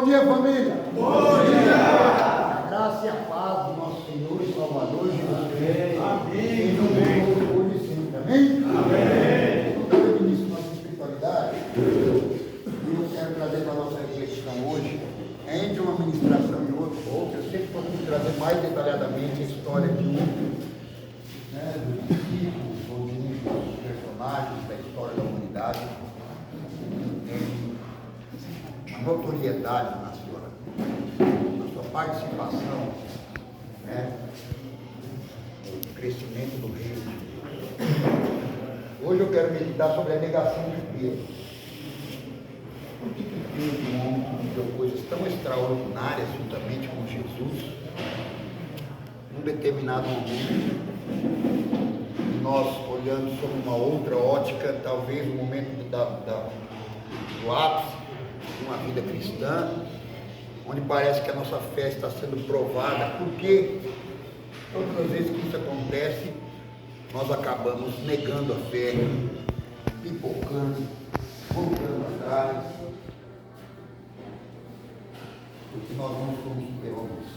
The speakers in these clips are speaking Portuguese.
Bom dia, família. Bom dia. A graça e a paz do nosso Senhor e Salvador Jesus Cristo. Amém. Hoje e sempre. Amém? Amém. Dando início à nossa espiritualidade, eu quero trazer para a nossa reflexão hoje, entre uma ministração e outra, eu sempre procuro trazer mais detalhadamente a história de dos discípulos ou de um dos personagens da história da humanidade, uma notoriedade na sua participação, no crescimento do reino de Deus. Hoje eu quero meditar sobre a negação de Pedro. Por que Pedro, um homem que viveu coisas tão extraordinárias juntamente com Jesus, num determinado momento, nós olhando sob uma outra ótica, talvez o momento do ápice de uma vida cristã, onde parece que a nossa fé está sendo provada, porque todas as vezes que isso acontece, nós acabamos negando a fé, pipocando, voltando atrás, porque nós não somos super-homens.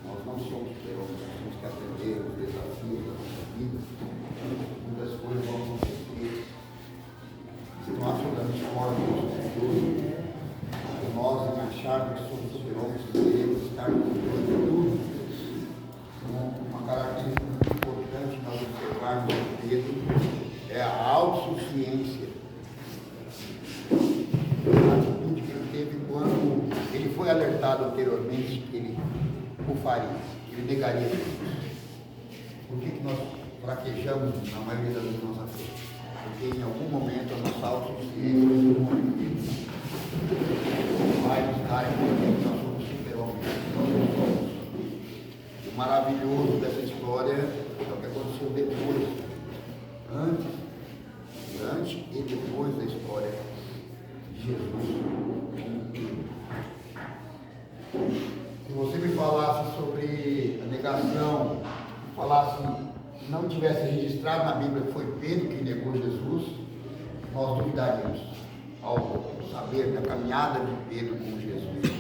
Nós não somos super-homens, nós temos que atender os desafios da nossa vida. Muitas coisas vão acontecer. Se nós olhamos fora do Senhor, nós acharmos que somos super-homens, queremos estar no controle de tudo. Uma característica muito importante nós observarmos em Pedro é a autossuficiência. A atitude que ele teve quando ele foi alertado anteriormente que ele o faria, que ele negaria Jesus. Por que nós fraquejamos na maioria das vezes da nossa fé? Porque em algum momento a nossa autossuficiência vai nos dar que nós somos super-homens. O maravilhoso dessa história é o que aconteceu depois, durante e depois da história de Jesus. Se você me falasse sobre a negação, não tivesse registrado na Bíblia que foi Pedro que negou Jesus, nós duvidaríamos ao saber da caminhada de Pedro com Jesus.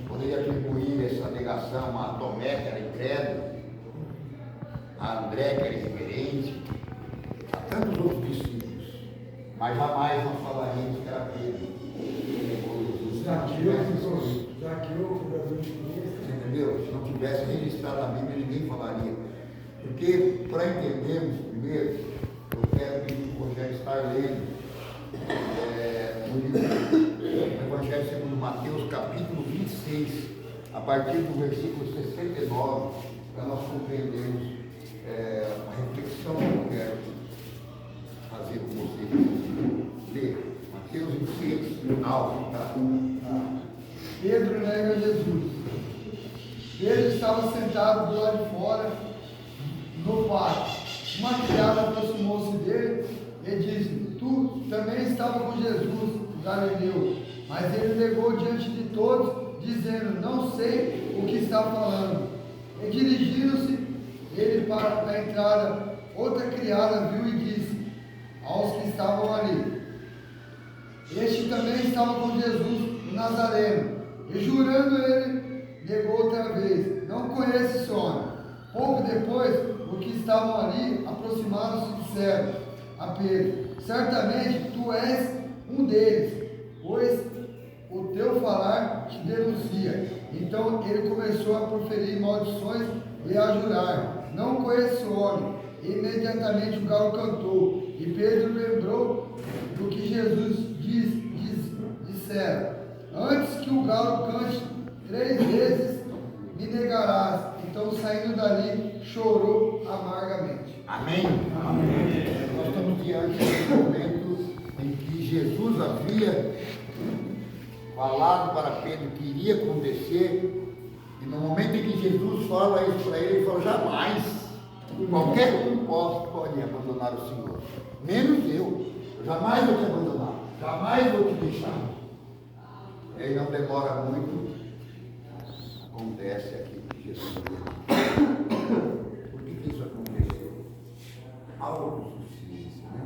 Poderia atribuir essa negação a Tomé, que era incrédulo, a André, que era irreverente, a tantos outros discípulos, mas jamais nós falaríamos que era Pedro que negou Jesus. Você entendeu? Se não tivesse registrado na Bíblia, ninguém falaria. Porque, para entendermos primeiro, eu quero que o Rogério está lendo no livro do Evangelho segundo Mateus, capítulo 26, a partir do versículo 69, para nós compreendermos a reflexão que eu quero fazer com vocês. Lê, Mateus 26, final. Pedro nega Jesus. Pedro estava sentado do lado de fora, no pátio. Uma criada aproximou-se dele e disse: Tu também estava com Jesus, o Galileu. Mas ele negou diante de todos, dizendo: Não sei o que está falando. E dirigindo-se ele para a entrada, outra criada viu e disse aos que estavam ali: Este também estava com Jesus, o Nazareno. E jurando ele, negou outra vez: Não conheço esse homem. Pouco depois, os que estavam ali aproximaram-se e disseram a Pedro: Certamente tu és um deles, pois o teu falar te denuncia. Então ele começou a proferir maldições e a jurar: Não conheço o homem. E imediatamente o galo cantou. E Pedro lembrou do que Jesus dissera: Antes que o galo cante 3 vezes, me negarás. Então, saindo dali, chorou amargamente. Amém? Amém. Nós estamos diante de um momento em que Jesus havia falado para Pedro que iria acontecer, e no momento em que Jesus fala isso para ele, ele fala: jamais, qualquer um pode abandonar o Senhor, menos eu jamais vou te abandonar, jamais vou te deixar. E aí não demora muito, acontece aqui que Jesus veio. Por que isso aconteceu? Autossuficiência, né?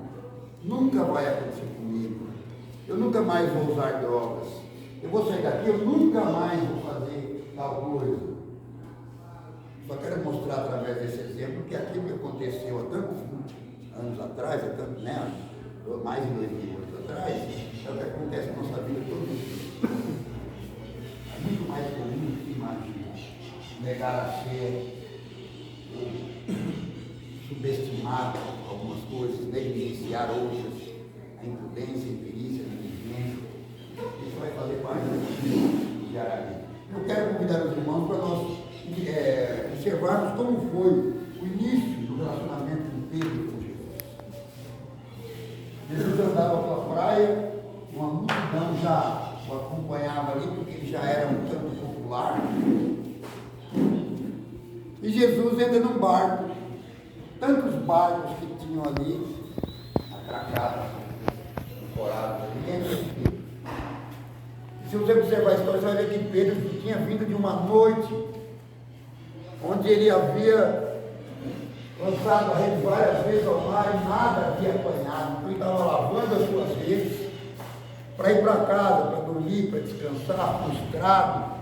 Nunca vai acontecer comigo. eu nunca mais vou usar drogas, eu vou sair daqui, eu nunca mais vou fazer tal coisa. Só quero mostrar através desse exemplo que aquilo que aconteceu há tantos anos atrás, há tanto, né, mais de 2000 anos atrás, é o que acontece na nossa vida todo dia. É muito mais comum do que imagina. Negar a fé, subestimar algumas coisas, negligenciar outras, a imprudência, a imperícia, a negligência. Isso vai fazer parte do diariamente. Eu quero convidar os irmãos para nós observarmos como foi o início do relacionamento com Pedro com Jesus. Jesus andava pela praia, uma multidão já o acompanhava ali, porque ele já era um tanto popular. E Jesus entra num barco, tantos barcos que tinham ali, atracados, ancorados ali, entra em Pedro. E se você observar a história, você vai ver que Pedro tinha vindo de uma noite onde ele havia lançado a rede várias vezes ao mar e nada havia apanhado. Então ele estava lavando as suas redes para ir para casa, para dormir, para descansar, frustrado,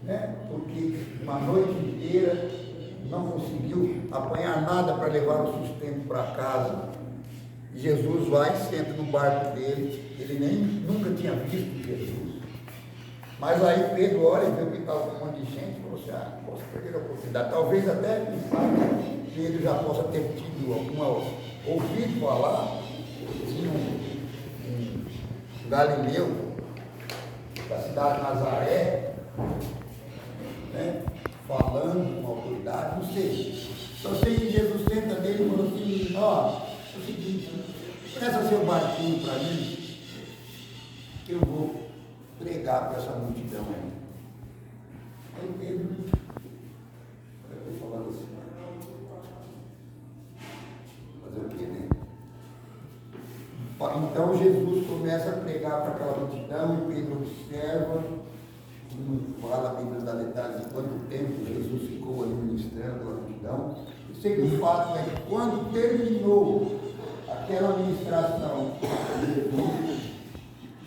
né? Porque uma noite inteira não conseguiu apanhar nada para levar o sustento para casa. E Jesus vai e senta no barco dele, ele nunca tinha visto Jesus. Mas aí Pedro olha e vê que estava com um monte de gente e falou assim, posso perder a oportunidade. Talvez até Pedro já possa ter tido ouvido falar de um galileu da cidade de Nazaré, né, falando com autoridade, não sei. Só sei que Jesus senta nele e falou assim, é o seguinte, presta seu barquinho para mim, que eu vou pregar para essa multidão aí. Aí Pedro, eu estou falando assim, fazer o quê, né? Então Jesus começa a pregar para aquela multidão e Pedro observa, não fala a Bíblia da detalhes de quanto tempo Jesus ficou ali ministrando aquela multidão. Eu sei que o fato é que quando terminou aquela ministração de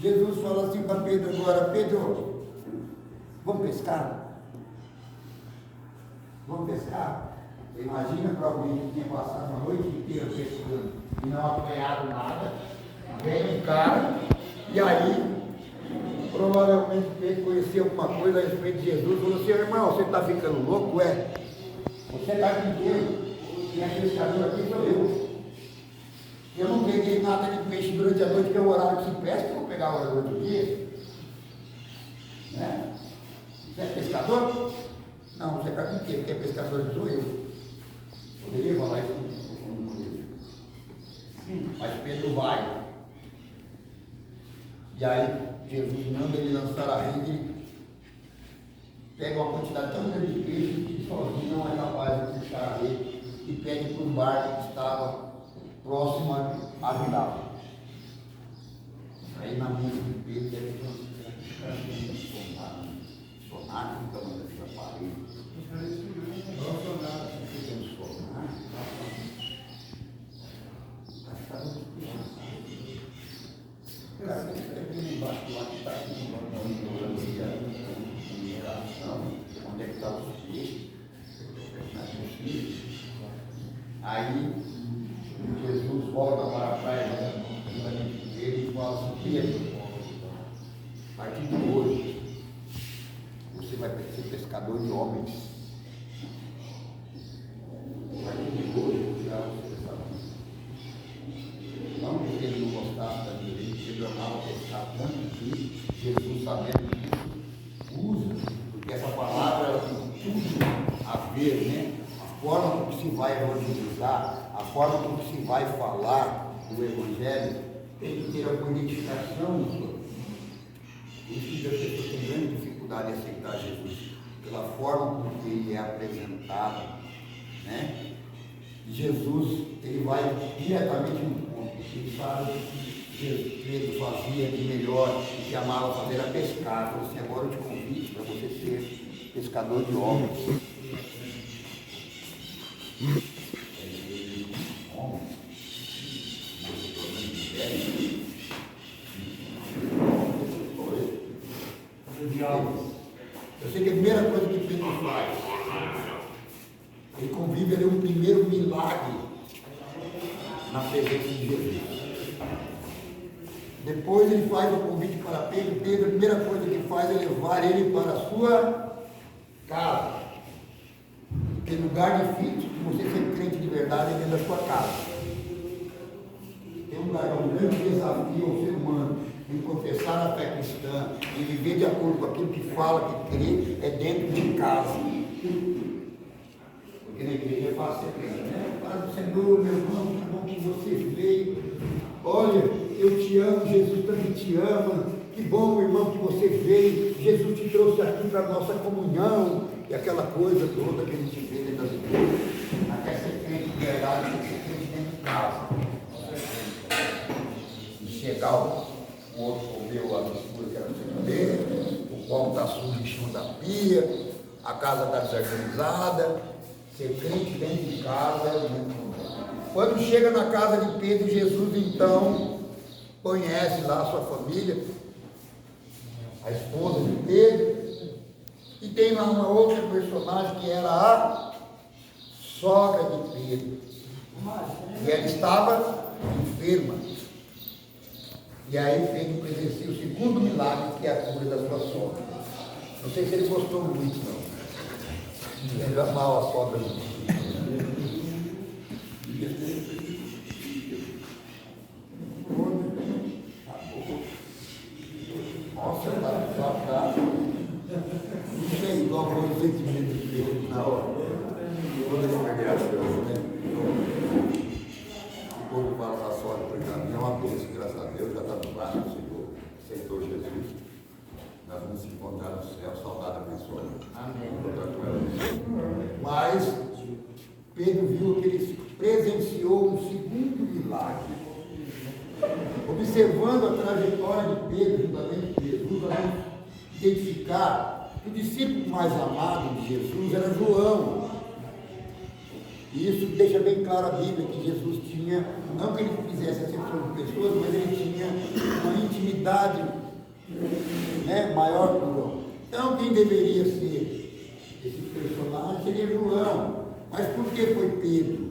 Jesus fala assim para Pedro agora, Pedro, vamos pescar? Vamos pescar? Imagina para alguém que tinha passado a noite inteira pescando e não apanhado nada, vem um cara, e aí, provavelmente Pedro conhecia alguma coisa a respeito de Jesus, falou assim, irmão, você está ficando louco? Você está aqui, quem é pescador aqui sou eu. Eu não peguei nada de peixe durante a noite, que é o horário que se pesca, eu vou pegar o horário do dia. Né? Você é pescador? Não, você está com quem? Quem é pescador sou eu. Poderia falar isso? Não poderia. Mas Pedro vai. E aí, Jesus manda ele lançar a rede, pega uma quantidade tão grande de peixe que sozinho não é capaz de puxar a rede e pede para um barco que estava próximo a virar. Aí na mente de Pedro deve ter um sonar, então não deve ter aparelho. O cara tem que ter embaixo lá que está aqui no mineração, onde é que está os peixes. Aí Jesus volta para a praia dele e fala assim, Pedro, a partir de hoje você vai ser pescador de homens. A partir de hoje você vai ser pescador. Não porque ele não gostasse da vida dele, porque ele amava pescar tanto que Jesus, sabendo disso, usa, porque essa palavra ela tem tudo a ver, né? A forma como se vai evangelizar, a forma como se vai falar do Evangelho, tem que ter alguma identificação no corpo. Por isso que as pessoas têm grande dificuldade em aceitar Jesus, pela forma como ele é apresentado, né? Jesus, ele vai diretamente no ponto, ele sabe o que Pedro fazia de melhor, e que amava fazer era pescar. Ele falou assim, agora eu te convido para você ser pescador de homens. Eu sei que a primeira coisa que Pedro faz, ele convive ali um primeiro milagre na presença de Jesus. Depois ele faz o convite para Pedro. Pedro, a primeira coisa que faz é levar ele para a sua casa. Porque lugar difícil de você ser crente de verdade é dentro da sua casa. Tem um grande desafio ao ser humano em confessar a fé cristã, em viver de acordo com aquilo que fala, que crê, é dentro de casa. Porque na igreja é fácil ser crente, né? Paz do Senhor, meu irmão, que bom que você veio. Olha, eu te amo, Jesus também te ama. Que bom, irmão, que você veio. Jesus te trouxe aqui para a nossa comunhão. E aquela coisa toda que a gente vê dentro das igrejas. Até ser crente de verdade, tem que ser crente dentro de casa. E chegar o outro comeu a mistura que era sem comer, o pão está sujo em cima da pia, a casa está desorganizada. Ser crente dentro de casa é muito bom. Quando chega na casa de Pedro, Jesus então conhece lá a sua família, a esposa de Pedro, e tem lá uma outra personagem que era a sogra de Pedro, e ela estava enferma. E aí Pedro presencia o segundo milagre, que é a cura da sua sogra. Não sei se ele gostou muito, não. Ele amava a sogra muito. Nossa, tá. Não sei igual o sentimento de Deus na hora. Quando ele perder as coisas, né? O povo fala da sogra por caminho, é uma bênção, graças a Deus, já está no braço do Senhor, aceitou Jesus. Nós vamos se encontrar no céu, saudade abençoada. Amém. Mas Pedro viu que ele presenciou um segundo milagre. Observando a trajetória de Pedro, juntamente com Jesus, vamos identificar que o discípulo mais amado de Jesus era João. E isso deixa bem claro a Bíblia, que Jesus tinha, não que ele fizesse acepção de pessoas, mas ele tinha uma intimidade, né, maior com João. Então quem deveria ser esse personagem seria João. Mas por que foi Pedro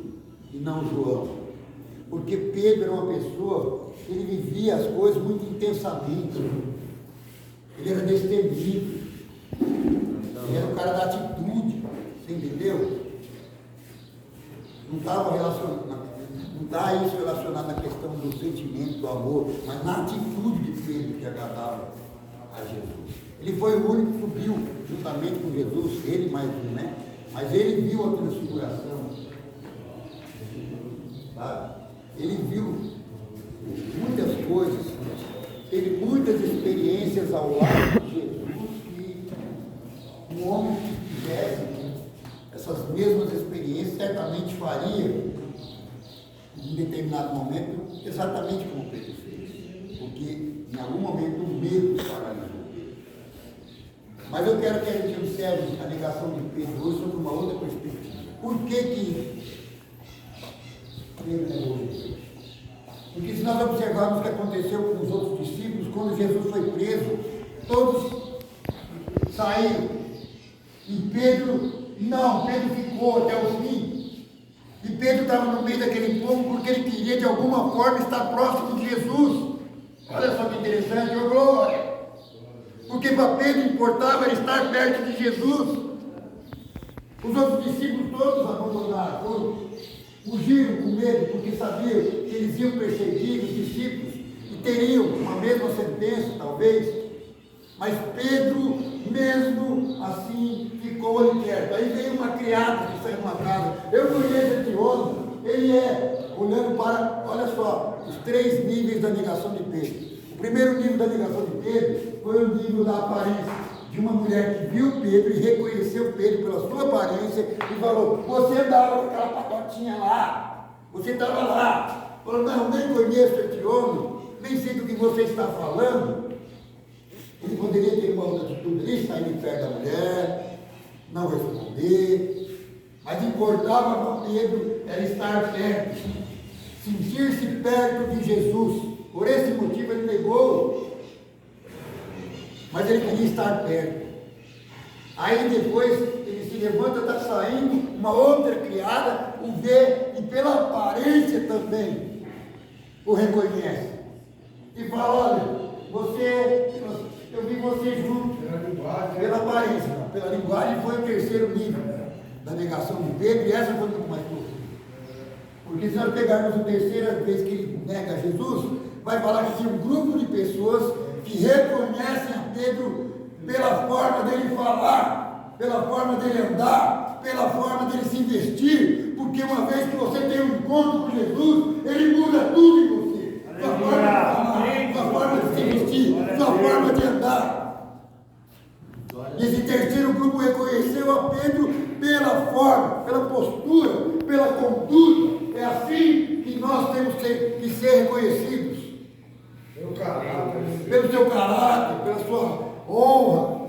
e não João? Porque Pedro era uma pessoa que ele vivia as coisas muito intensamente. Ele era destemido. Ele era o cara da atitude. Você entendeu? Não estava relacionado, não está isso relacionado na questão do sentimento, do amor, mas na atitude de Pedro que agradava a Jesus. Ele foi o único que subiu juntamente com Jesus, ele mais um, né? Mas ele viu a transfiguração, sabe? Ele viu muitas coisas, teve muitas experiências ao lado de Jesus, que um homem que tivesse essas mesmas experiências certamente faria, em determinado momento, exatamente como Pedro fez, porque em algum momento o medo paralisou. Mas eu quero que a gente observe a ligação de Pedro hoje sob uma outra perspectiva. Por que Pedro negou Jesus? Porque se nós observarmos o que aconteceu com os outros discípulos, quando Jesus foi preso, todos saíram. E Pedro ficou até o fim. E Pedro estava no meio daquele povo porque ele queria de alguma forma estar próximo de Jesus. Olha só que interessante, ô glória! Porque para Pedro importava era estar perto de Jesus. Os outros discípulos todos abandonaram, todos fugiram com medo, porque sabiam que eles iam perseguir os discípulos e teriam uma mesma sentença, talvez. Mas Pedro, mesmo assim, ficou ali perto. Aí veio uma criada que saiu de uma casa. Eu conheço esse homem, ele olhando para, olha só, os 3 níveis da negação de Pedro. O primeiro nível da negação de Pedro foi o nível da aparência, de uma mulher que viu Pedro e reconheceu Pedro pela sua aparência e falou: você andava com aquela pacotinha lá, você estava lá. Falou: não, nem conheço este homem, nem sei do que você está falando. Ele poderia ter uma outra atitude ali, sair de perto da mulher, não responder, mas importava para Pedro era estar perto, sentir-se perto de Jesus. Por esse motivo ele negou. mas ele queria estar perto. Aí depois ele se levanta, está saindo, uma outra criada o vê e pela aparência também o reconhece. E fala, olha, eu vi você junto, pela aparência, não, pela linguagem foi o terceiro nível da negação de Pedro, e essa foi muito mais profunda. Porque se nós pegarmos a terceira vez que ele nega Jesus, vai falar que tinha um grupo de pessoas que reconhecem a Pedro pela forma dele falar, pela forma dele andar, pela forma dele se vestir, porque uma vez que você tem um encontro com Jesus, ele muda tudo em você. Sua forma de falar, sua forma de se vestir, sua forma de andar. E esse terceiro grupo reconheceu a Pedro pela forma, pela postura, pela conduta. É assim que nós temos que ser reconhecidos. Pelo seu caráter, pela sua honra.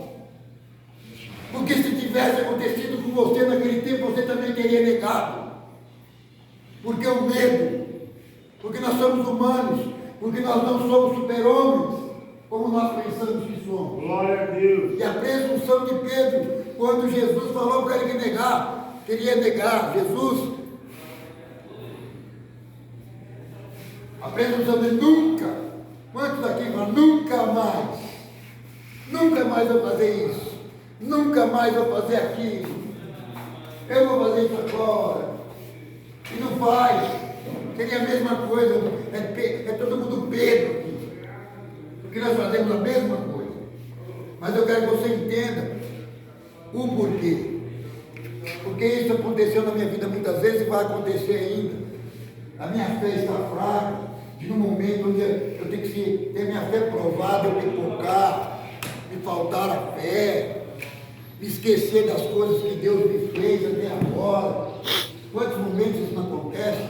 Porque se tivesse acontecido com você naquele tempo, você também teria negado. Porque o medo, porque nós somos humanos, porque nós não somos super-homens, como nós pensamos que somos. Glória a Deus. E a presunção de Pedro, quando Jesus falou para ele que queria negar Jesus, a presunção de nunca, quantos aqui falam, nunca mais vou fazer isso, nunca mais vou fazer aquilo, eu vou fazer isso agora, e não faz, seria a mesma coisa, é todo mundo Pedro aqui, porque nós fazemos a mesma coisa, mas eu quero que você entenda o porquê, porque isso aconteceu na minha vida muitas vezes e vai acontecer ainda. A minha fé está fraca, de um momento onde eu tenho que ter minha fé provada, eu pipocar, me faltar a fé, me esquecer das coisas que Deus me fez até agora. Quantos momentos isso não acontece?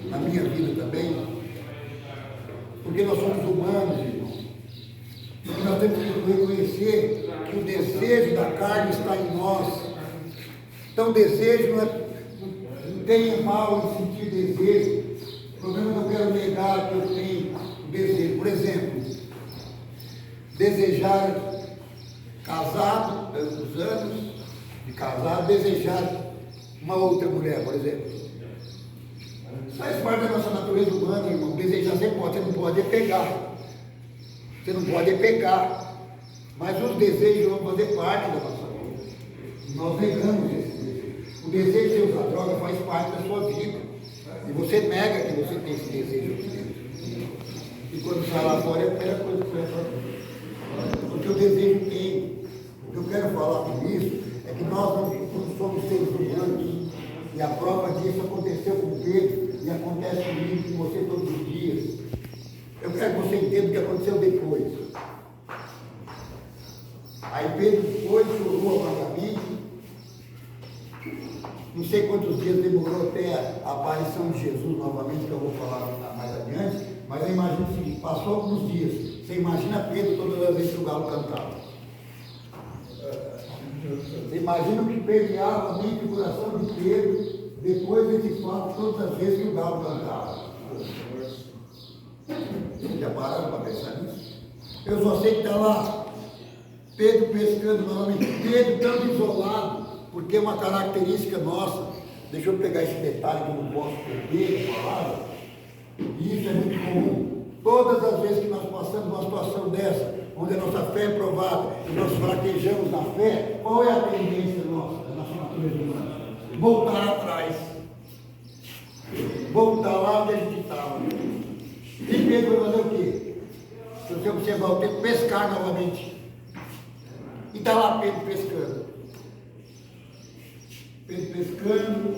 Na minha vida também. Porque nós somos humanos, irmãos. E nós temos que reconhecer que o desejo da carne está em nós. Então o desejo não tem mal em sentir desejo. O problema é que eu quero negar que eu tenho desejo. Por exemplo, desejar casado, tantos anos de casado, desejar uma outra mulher, por exemplo. Faz parte da nossa natureza humana, irmão. Desejar você não pode pegar. Você não pode pecar. Mas os desejos vão fazer parte da nossa vida. Nós negamos esse desejo. O desejo de usar droga faz parte da sua vida. E você nega que você tem esse desejo aqui dentro. E quando sai lá fora é a primeira coisa que você vai fazer. Porque o desejo tem. O que eu quero falar com isso é que nós não somos seres humanos. E a prova disso aconteceu com Pedro e acontece comigo, com você todos os dias. Eu quero que você entenda o que aconteceu depois. Aí Pedro foi, chorou amargamente. Não sei quantos dias demorou até a aparição de Jesus novamente, que eu vou falar mais adiante, mas eu imagino o seguinte, passou alguns dias. Você imagina Pedro todas as vezes que o galo cantava. Você imagina o que permeava a mente e o coração de Pedro depois desse fato, todas as vezes que o galo cantava. Vocês já pararam para pensar nisso? Eu só sei que está lá Pedro pescando novamente, Pedro tão isolado, porque é uma característica nossa. Deixa eu pegar esse detalhe que eu não posso perder a palavra. E isso é muito comum. Todas as vezes que nós passamos uma situação dessa, onde a nossa fé é provada e nós fraquejamos na fé, qual é a tendência nossa, da nossa natureza humana? Voltar atrás. Voltar lá onde a gente estava. E Pedro vai fazer o quê? Se você observar o tempo, pescar novamente. E está lá Pedro pescando. Pedro pescando,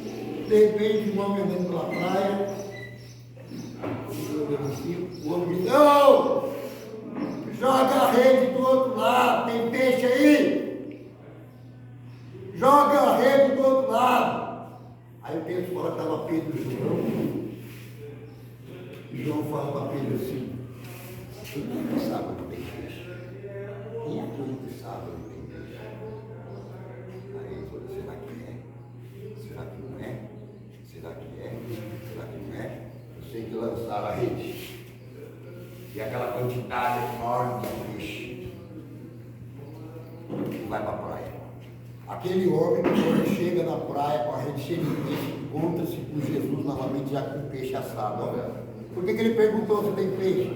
de repente um homem andando pela praia. O homem diz, não! Joga a rede do outro lado, tem peixe aí? Joga a rede do outro lado. Aí o texto fala que estava Pedro e João. E João fala para Pedro assim, quem é que sabe onde tem peixe? Quem é que sabe onde tem peixe? Aí ele falou, será que é? Será que não é? Será que é? Será que não é? Eu sei que lançaram a rede. E aquela quantidade enorme de peixe. e vai para a praia. Aquele homem, quando chega na praia com a rede cheia de peixe, encontra-se com Jesus novamente já com peixe assado. Olha. Por que ele perguntou se tem peixe?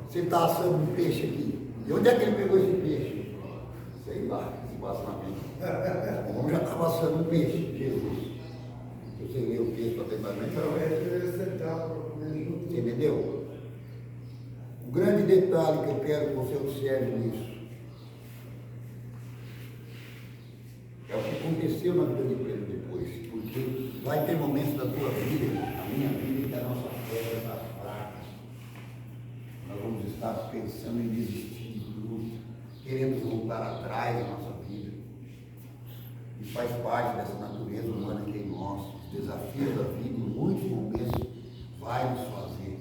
Se ele está assando um peixe aqui. E onde é que ele pegou esse peixe? Sei lá, se passa na vida. O homem já estava assando um peixe, Jesus. Você lê o texto atentamente. Você entendeu? O grande detalhe que eu quero que você observe nisso é o que aconteceu na vida de Pedro depois, porque vai ter momentos da tua vida, na minha vida, que a nossa fé está fraca. Nós vamos estar pensando em desistir de tudo, querendo voltar atrás da nossa vida. E faz parte dessa natureza humana que é em nós. Os desafios da vida, em muitos momentos, vai nos fazer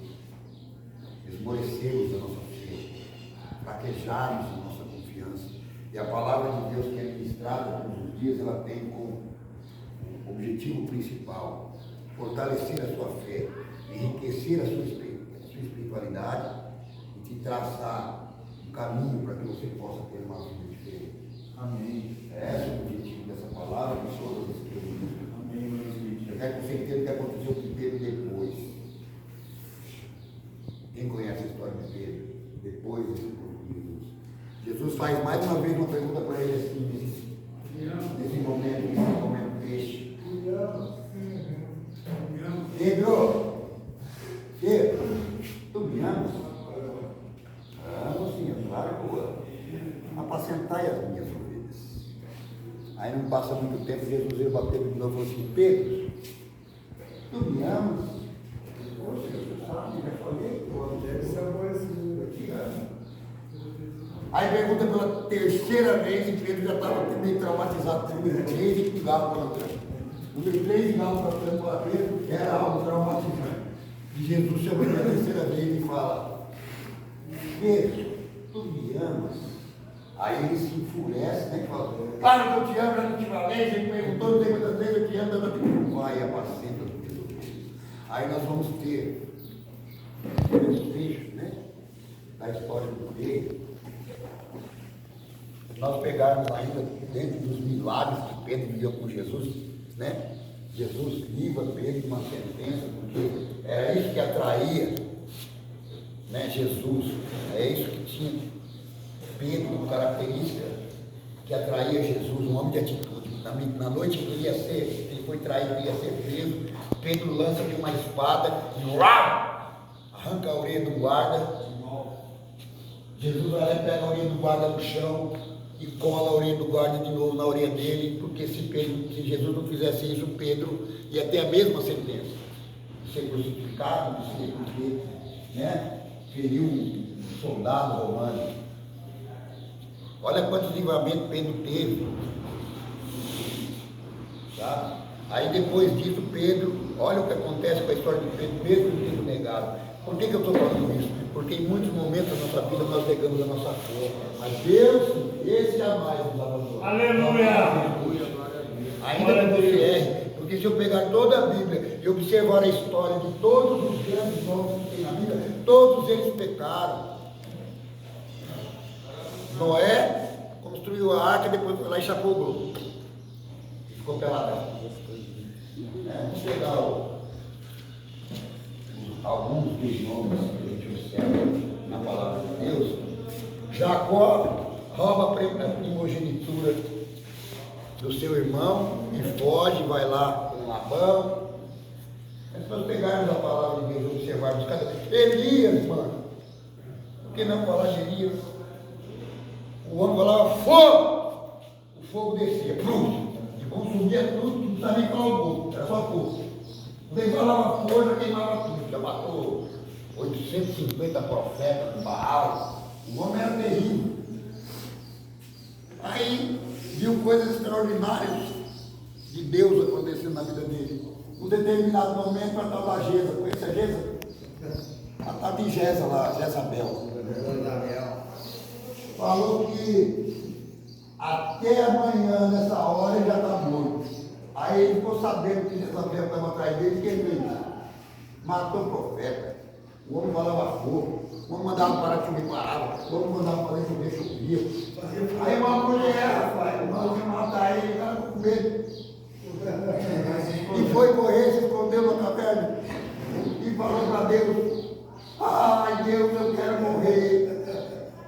esmorecermos a nossa fé, fraquejarmos a nossa confiança. E a palavra de Deus que é ministrada todos os dias, ela tem como objetivo principal fortalecer a sua fé, enriquecer a sua espiritualidade e te traçar um caminho para que você possa ter uma vida diferente. Amém. Esse é o objetivo dessa palavra que todas as escrevidas. Amém. Eu quero que você entenda o que aconteceu com Pedro depois. Quem conhece a história de Pedro? Depois desse encontro com Jesus. Jesus faz mais uma vez uma pergunta para ele assim, nesse momento peixe. Pedro, tu me amas? Amo sim, é claro que eu amo. Apacentai as minhas ovelhas. Aí não passa muito tempo, Jesus veio para Pedro de novo e falou assim, Pedro, tu me amas? Poxa, você sabe, já falei, eu te amo. Aí pergunta pela terceira vez e Pedro já estava meio traumatizado. Número 3 e galo plantando. Número 3 e galo plantando para Pedro era algo traumatizante. E Jesus chama ele a terceira vez e fala, Pedro, tu me amas? Aí ele se enfurece, né? E fala, claro que eu te amo, já não te falei, ele perguntou, não sei quantas vezes eu te amo, não vai, apacenta os meus ovelhas. Aí nós vamos ter esse trecho, né? Da história do Pedro. Se nós pegarmos ainda dentro dos milagres que Pedro viveu com Jesus, né? Jesus livra Pedro de uma sentença, porque era isso que atraía, né? Jesus, é isso que tinha Pedro como característica que atraía Jesus, um homem de atitude. Na noite que ele foi traído, que ia ser preso, Pedro lança de uma espada e arranca a orelha do guarda. Jesus vai lá e pega a orelha do guarda no chão e cola a orelha do guarda de novo na orelha dele, porque se Jesus não fizesse isso, Pedro ia ter a mesma sentença de ser crucificado, de ser porque, né, feriu um soldado romano. Olha quantos livramentos Pedro teve, tá? Aí depois disso Pedro, olha o que acontece com a história de Pedro, mesmo tendo negado. Por que eu estou falando isso? Porque em muitos momentos da nossa vida nós negamos a nossa fé, mas Deus, esse jamais nos abandonou. Aleluia! Ainda que você erre, porque se eu pegar toda a Bíblia e observar a história de todos os grandes homens que tem na Bíblia, todos eles pecaram. Noé construiu a arca, depois foi lá e chapou o globo. Ficou pelado. Vamos pegar alguns dos nomes que a gente observa na palavra de Deus. Jacó rouba a primogenitura do seu irmão e foge, vai lá com Labão. Se nós pegarmos a palavra de Deus e observarmos cada vez. Elias, mano. Por que não falar de Elias? O homem falava fogo, o fogo descia, e consumia tudo, não precisava nem falar o fogo, era só fogo. Quando ele falava fogo, já queimava tudo, já matou 850 profetas do Baal. O homem era terrível. Aí viu coisas extraordinárias de Deus acontecendo na vida dele. Num determinado momento, a tal da Geza, conhece a Geza? A tal de Geza lá, Jezabel. Falou que até amanhã, nessa hora, ele já está morto. Aí ele ficou sabendo que Jezabel estava atrás dele, que ele fez? Matou o profeta. O homem falava fogo. O homem mandava parar de chover, parava. O homem mandava fazer chover, chovia. Aí uma mulher Pedro. E foi correr, se escondeu na caverna e falou para Deus: ai Deus, eu quero morrer.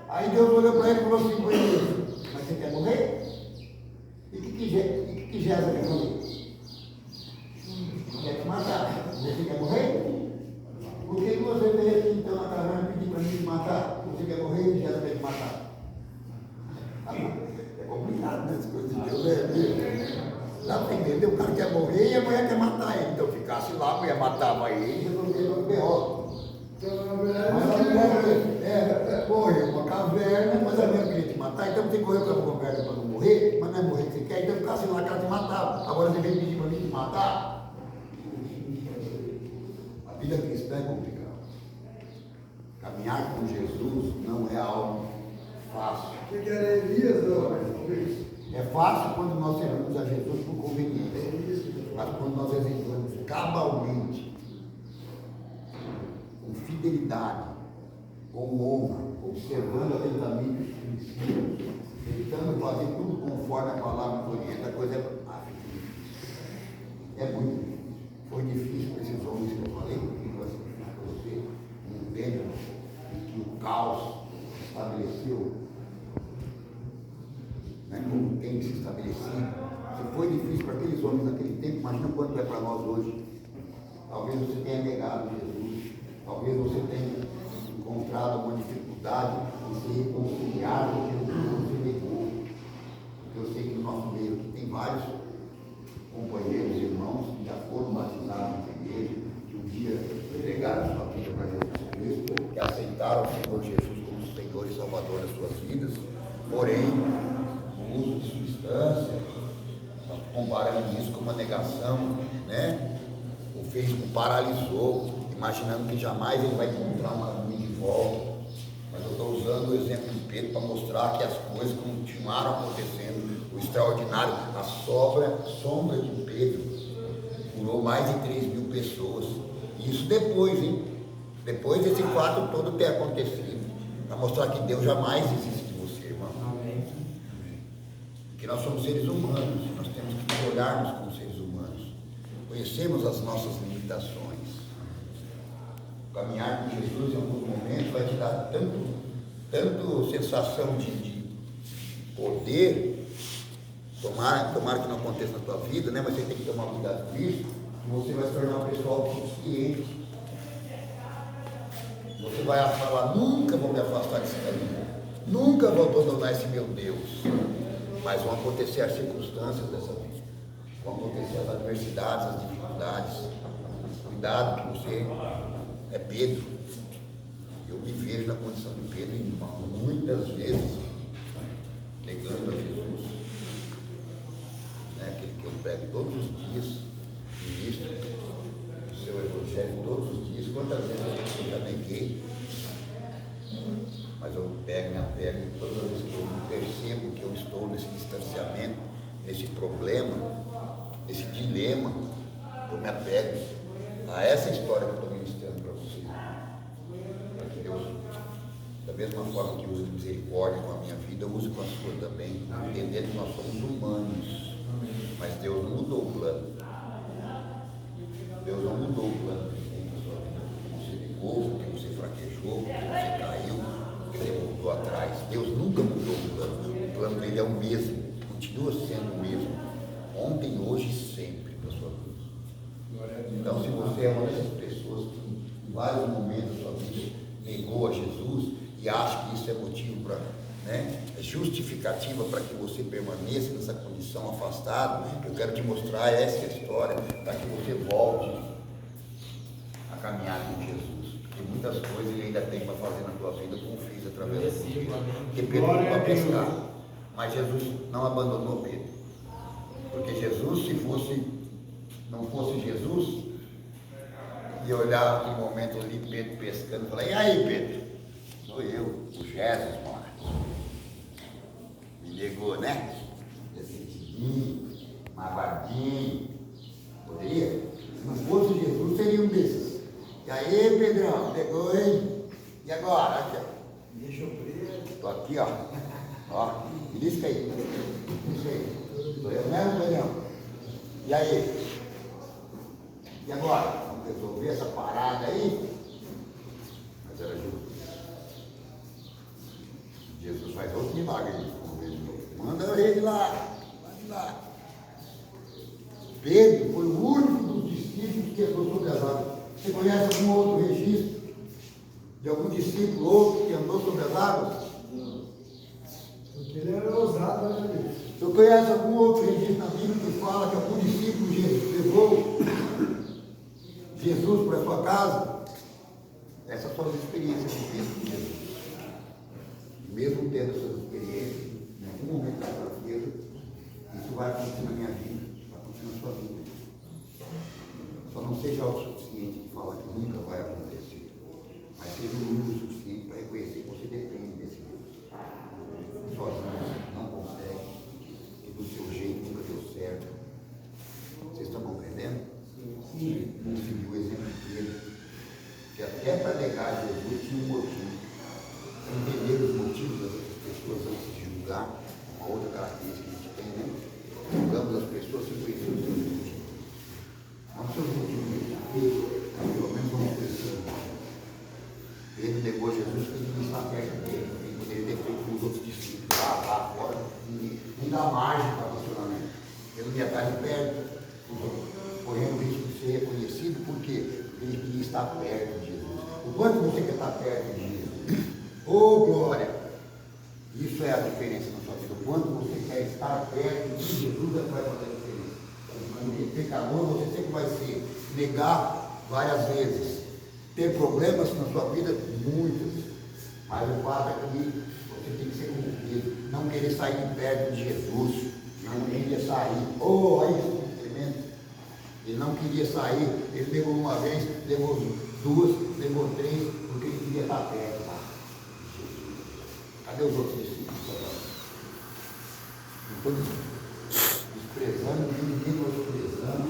Aí Deus olhou para ele e falou assim com ele: mas você quer morrer? E o que Jéssica quer fazer? Quer te matar. Você quer morrer? Por que você veio aqui então na caverna pedir para mim te matar? Você quer morrer e Jéssica quer te matar? É complicado, né? As coisas de Deus dá para entender, o cara quer morrer e a mulher quer matar ele. Então ficasse lá, a mulher matava ele e resolvia o B.O. Mas a mulher correu uma caverna, mas a mulher queria te matar, então você correu para uma caverna para não morrer, mas não é morrer que você quer, então ficasse lá que ela te matava. Agora você vem pedir para mim te matar? A vida cristã é complicada. Caminhar com Jesus não é algo fácil. O que era Elias, não? É fácil quando nós servimos a Jesus por conveniência, mas quando nós exercemos cabalmente, com fidelidade, com honra, observando atentamente os princípios, tentando fazer tudo conforme a palavra nos orienta, a coisa é muito difícil. Foi difícil para esses homens que eu falei, porque você entende que o caos estabeleceu, né, como tem que se estabelecer. Se foi difícil para aqueles homens naquele tempo, imagina quanto é para nós hoje. Talvez você tenha negado Jesus, talvez você tenha encontrado uma dificuldade em se reconciliar com aquilo que você negou. Porque eu sei que no nosso meio aqui tem vários companheiros, irmãos, que já foram batizados na igreja, que um dia entregaram sua vida para Jesus Cristo, que aceitaram o Senhor Jesus como Senhor e Salvador das suas vidas, porém, o uso de substância, comparando isso com uma negação, né? O fez o paralisou, imaginando que jamais ele vai encontrar um caminho de volta. Mas eu estou usando o exemplo de Pedro para mostrar que as coisas continuaram acontecendo. O extraordinário, a sombra de Pedro curou mais de 3.000 pessoas. Isso depois, hein? Depois desse fato todo ter acontecido, para mostrar que Deus jamais existe de você, irmão. Amém. Que nós somos seres humanos, nós temos que olharmos como seres humanos, conhecemos as nossas limitações. Caminhar com Jesus em alguns momentos vai te dar tanto sensação de poder, tomara que não aconteça na tua vida, né? Mas você tem que tomar cuidado com isso, que você vai se tornar um pessoal autossuficiente. Você vai falar: nunca vou me afastar desse caminho, nunca vou abandonar esse meu Deus. Mas vão acontecer as circunstâncias dessa vida, vão acontecer as adversidades, as dificuldades. Cuidado, que você é Pedro. Eu me vejo na condição de Pedro, irmão, muitas vezes negando a Jesus, né? Aquele que eu prego todos os dias, ministro o seu evangelho todos os dias. Quantas vezes eu já neguei, mas eu pego e todas as vezes que eu percebo que eu estou nesse distanciamento, nesse problema, nesse dilema, eu me apego a essa história que eu estou ministrando para vocês, para que Deus, da mesma forma que usa de misericórdia com a minha vida, use com a sua também, entendendo que nós somos humanos, mas Deus não mudou o plano. Deus não mudou o plano que tem na sua vida. Você negou, porque você fraquejou, porque você caiu, porque você voltou atrás. Deus nunca mudou o plano. O plano dele é o mesmo, continua sendo o mesmo, ontem, hoje e sempre para a sua vida. Então, se você é uma dessas pessoas que em vários momentos da sua vida negou a Jesus e acha que isso é motivo para, né, é justificativa para que você permaneça nessa condição afastado, eu quero te mostrar essa história para que você volte a caminhar com Jesus. Porque muitas coisas ele ainda tem para fazer na tua vida, como fez através da sua vida. Porque Pedro foi para pescar, mas Jesus não abandonou Pedro. Porque Jesus, se não fosse Jesus, e olhar naquele momento ali, Pedro pescando, e falar: e aí, Pedro? Sou eu, o Jesus, mano. Me negou, né? Decididinho, magoadinho. Poderia? Se não fosse Jesus, seria um desses. E aí, Pedrão, pegou, hein? E agora? Aqui, ó. Deixa eu preso. Estou aqui, ó. Ó, belisca aí. Isso aí. Sou eu mesmo, Daniel? E aí? E agora? Vamos resolver essa parada aí? Mas era justo. Jesus faz outro milagre. Manda ele lá. Vai lá. Pedro foi o único dos discípulos que andou sobre as águas. Você conhece algum outro registro de algum discípulo outro que andou sobre as águas? Porque ele era ousado, né? Você conhece algum outro registro na Bíblia que fala que algum discípulo levou Jesus para a sua casa? Essas são as experiências que fez com Jesus. Mesmo tendo essas experiências, em algum momento da sua vida, isso vai acontecer na minha vida, vai acontecer na sua vida. Só não seja autossuficiente de falar que nunca vai acontecer, mas seja humilde o suficiente para reconhecer que você depende desse Deus. Sozinho você não consegue, e do seu jeito nunca deu certo. Vocês estão compreendendo? Sim. Vamos seguir o exemplo dele, que até para negar Jesus tinha um motivo. Entender os motivos das pessoas antes de julgar, uma outra característica que a gente tem, né? Julgamos as pessoas sem conhecer os seus motivos. Não seus motivos, pelo menos vamos conhecer. Ele negou Jesus porque ele não está perto dele, ele poderia ter feito com os outros discípulos lá fora, nem dá margem para funcionamento. Ele não ia estar de perto, correndo o risco de ser reconhecido, por quê? Porque ele queria estar perto de Jesus. O quanto você quer estar perto de Jesus? Oh, glória! Isso é a diferença na sua vida. O quanto você quer estar perto de Jesus é que vai fazer a diferença. Porque pecador você sempre vai ser. Negar várias vezes. Ter problemas na sua vida, muitas. Mas o fato é que você tem que ser cumprido. Não querer sair de perto de Jesus. Não queria sair. Oh, olha isso, tremendo. Ele não queria sair. Ele levou uma vez, levou duas, levou três, porque ele queria estar perto. Cadê os outros discípulos? Não estou desprezando, nem menosprezando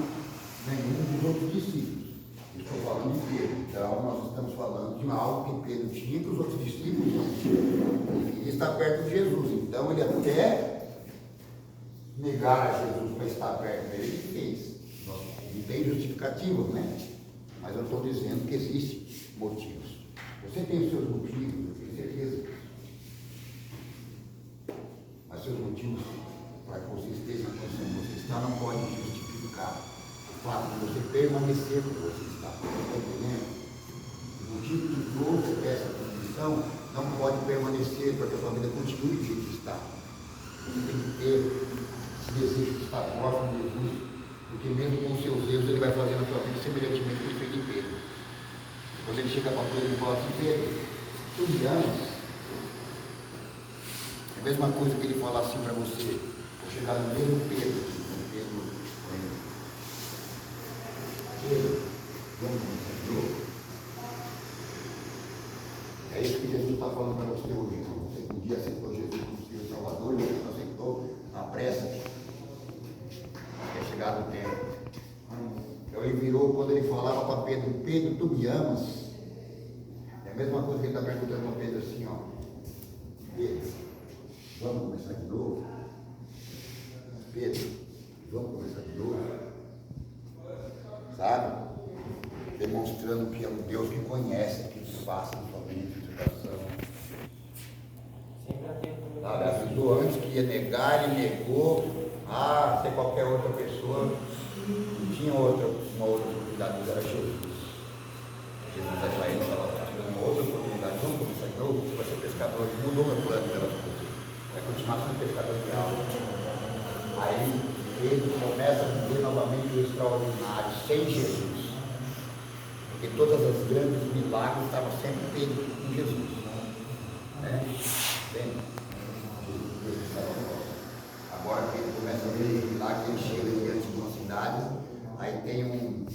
nenhum dos outros discípulos. Estou falando de Pedro. Então, nós estamos falando de algo que Pedro tinha que os outros discípulos não tinham. Ele queria estar perto de Jesus. Então, ele até negar a Jesus para estar perto dele, ele fez. Não tem justificativa, né? Mas eu estou dizendo que existem motivos. Você tem os seus motivos, eu tenho certeza. Mas seus motivos para que você esteja na condição que você está não podem justificar o fato de você permanecer como você está. Está entendendo? O motivo que trouxe essa condição não pode permanecer para que a sua vida continue do jeito que está. Você tem que ter esse desejo de estar próximo de Jesus, porque mesmo com os seus erros, ele vai fazer na sua vida semelhantemente que ele fez em Pedro. Quando ele chega para Pedro e fala assim: Pedro, tu me amas? É a mesma coisa que ele falar assim para você, vou chegar no mesmo Pedro, vamos Senhor. É isso que Jesus está falando para você hoje, irmão. Você que um dia aceitou Jesus como Senhor Salvador, e você aceitou na pressa, quer chegar no tempo. Então ele virou, quando ele falava para Pedro: Pedro, tu me amas? É a mesma coisa que ele está perguntando para Pedro assim, ó: Pedro, vamos começar de novo? Pedro, vamos começar de novo? Sabe? Demonstrando que é um Deus que conhece o que se passa na sua vida, na sua situação. Sabe? Avisou antes que ia negar, ele negou. Ser qualquer outra pessoa. Não tinha uma outra oportunidade, era Jesus. Jesus vai sair, estava tirando uma outra oportunidade. Vamos começar de novo? Você vai ser pescador. Ele mudou meu plano pelas coisas. Vai continuar sendo pescador de alma. Aí ele começa a viver novamente o extraordinário sem Jesus. Porque todas as grandes milagres estavam sempre feitos com Jesus. Né? Bem, agora que ele começa a ver os milagres, ele chega diante de uma cidade, aí tem um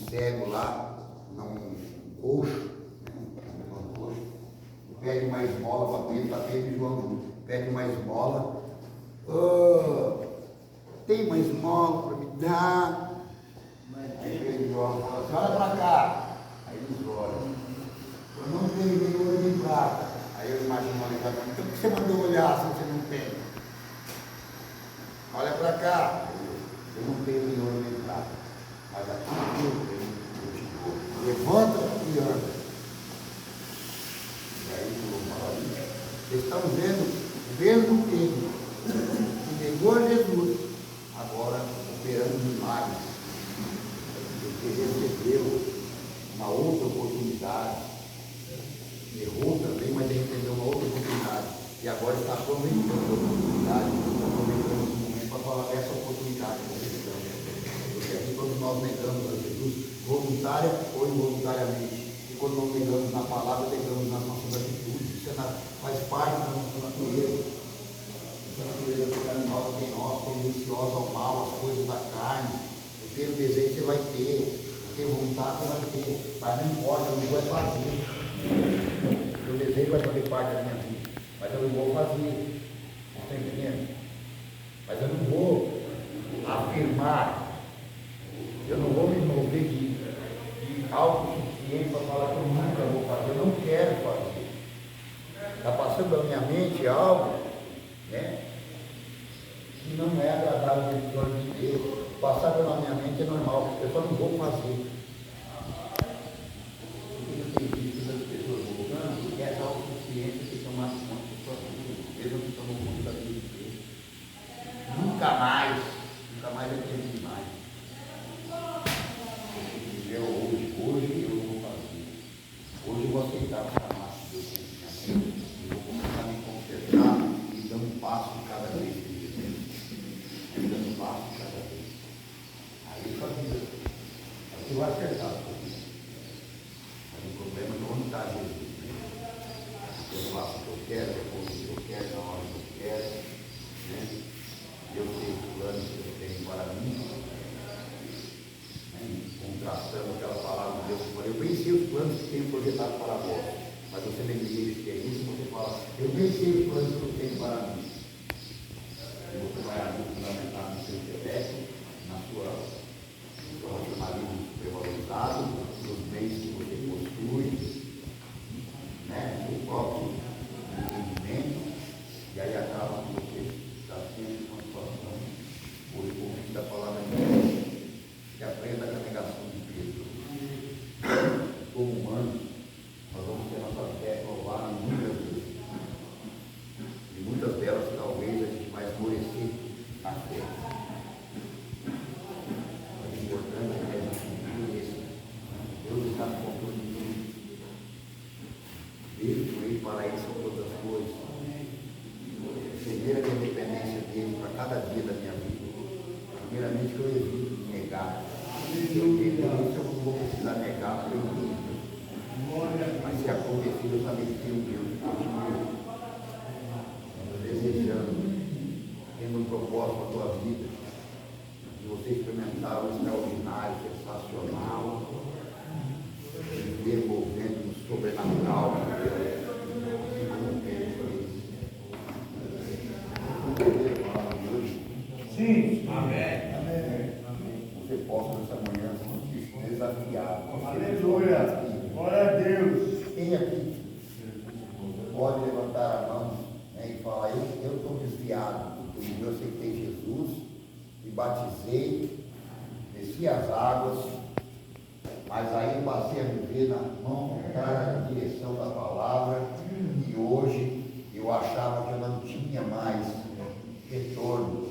cego lá, um coxo, pede uma esmola para Pedro e João, pede uma esmola. Oh, tem uma esmola para me dar? Aí Pedro e João falam assim: olha para cá. Aí eles olham: eu não tenho nem ouro nem prata. Aí Aí eu imagino uma ligação, então por que você mandou olhar se você não tem? Olha para cá, eu não tenho nem ouro nem prata, mas aqui eu tenho, eu te dou. Levanta e anda. E aí eu falo ali, vocês estão vendo o mesmo Pedro que negou a Jesus, agora operando milagres, porque recebeu uma outra oportunidade. Errou também, mas ele recebeu uma outra oportunidade. E agora está aproveitando a oportunidade, está aproveitando esse momento para falar dessa oportunidade que vocês estão. Porque aqui quando nós negamos a Jesus, voluntária ou involuntariamente, e quando nós negamos na palavra, negamos nas nossas atitudes, isso faz parte da nossa natureza. Essa natureza pecaminosa tem nós, tendenciosa ao mal, às coisas da carne. Eu tenho desejo, você vai ter. Eu tenho vontade, você vai ter. Mas não importa, eu não vou fazer. O desejo vai fazer parte da minha vida, mas eu não vou fazer, está entendendo? Mas eu não vou afirmar, eu não vou me mover de autossuficiência para falar que eu nunca vou fazer, eu não quero fazer. Está passando na minha mente algo, né, que não é agradável diante dos olhos de Deus. Passar pela minha mente é normal, eu só não vou fazer. Essa autossuficiência que tomar conta da sua vida, mesmo que tomou conta da vida de Deus. Nunca mais é tempo demais. Eu hoje eu vou fazer. Hoje eu vou aceitar o chamado de Deus na minha vida. Eu vou começar a me consertar e dando um passo de cada vez que eu fizer. Dando um passo de cada vez. Aí sua vida, você vai acertar a sua vida. Mas o problema é onde está Jesus. Eu faço o que eu quero, depois o que eu quero, na hora que eu quero, né? Eu sei os planos que eu tenho para mim, né? Contrastando aquela palavra de Deus que falou, eu bem sei os planos que tenho projetado para vós, mas você nem diz que é isso, você fala, eu bem sei os planos que eu tenho para mim. E você vai fundamentar no seu intelecto, no seu racionalismo supervalorizado, nos bens que você possui, né, o próprio entendimento, e aí acaba que você está sempre com a situação, por convite da palavra de Deus, que aprenda com a negação de Pedro. Como humanos, nós vamos ter nossa fé provada muitas vezes, e muitas delas talvez a gente vai esmorecer a fé. Mas o importante é que a gente cumprir esse. Deus está no controle de tudo. Ele foi para isso são todas as coisas. Receber a independência dele para cada dia da minha vida. Primeiramente que eu evito negar. Eu não vou precisar negar porque eu não. Mas se acontecer, eu também tenho um Deus que continua desejando, tendo um propósito para a tua vida, de você experimentar o extraordinário, sensacional, viver envolvendo no sobrenatural de Deus, assim como o Pedro fez. Sim. Amém. Você possa nessa manhã se desafiar. Aleluia. Glória a Deus. Quem aqui pode levantar a mão, né, e falar, eu estou desviado, eu aceitei Jesus, me batizei, desci as águas, mas aí passei a viver na mão contrária, na direção da palavra, e hoje eu achava que eu não tinha mais retorno,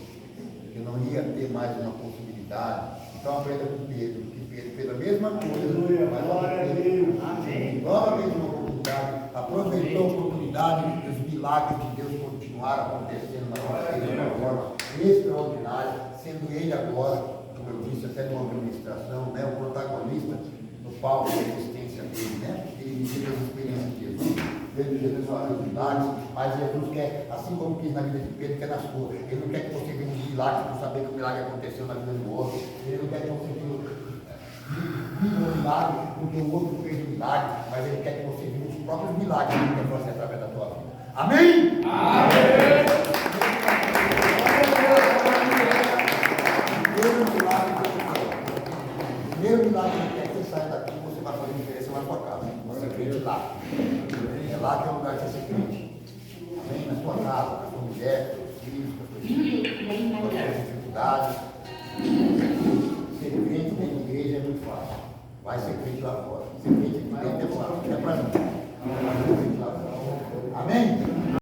que eu não ia ter mais uma possibilidade. Então aprenda com Pedro, que Pedro fez a mesma coisa, mas novamente uma oportunidade, aproveitou a oportunidade e os milagres de Deus continuaram acontecendo na nossa vida de uma forma extraordinária, sendo ele agora, como eu disse até numa administração, né, o protagonista do palco da existência dele, né? Ele viveu as experiências de Jesus, vendo Jesus fazer os milagres, mas Jesus quer, assim como quis na vida de Pedro, quer na sua. Ele não quer que você veja os milagres por saber que o milagre aconteceu na vida do outro. Ele não quer que você viva o milagre porque o outro fez o milagre, mas ele quer que você viva os próprios milagres que ele quer fazer através da tua vida. Amém? Amém. Primeiro milagre que quer que você saia daqui, você vai fazer diferença na sua casa. Você crente lá. É lá que é o lugar que você crente. casado, com a sua mulher, com seus filhos, com as suas dificuldades. Ser crente dentro da igreja é muito fácil. Vai ser crente lá fora. Ser crente aqui dentro é fácil.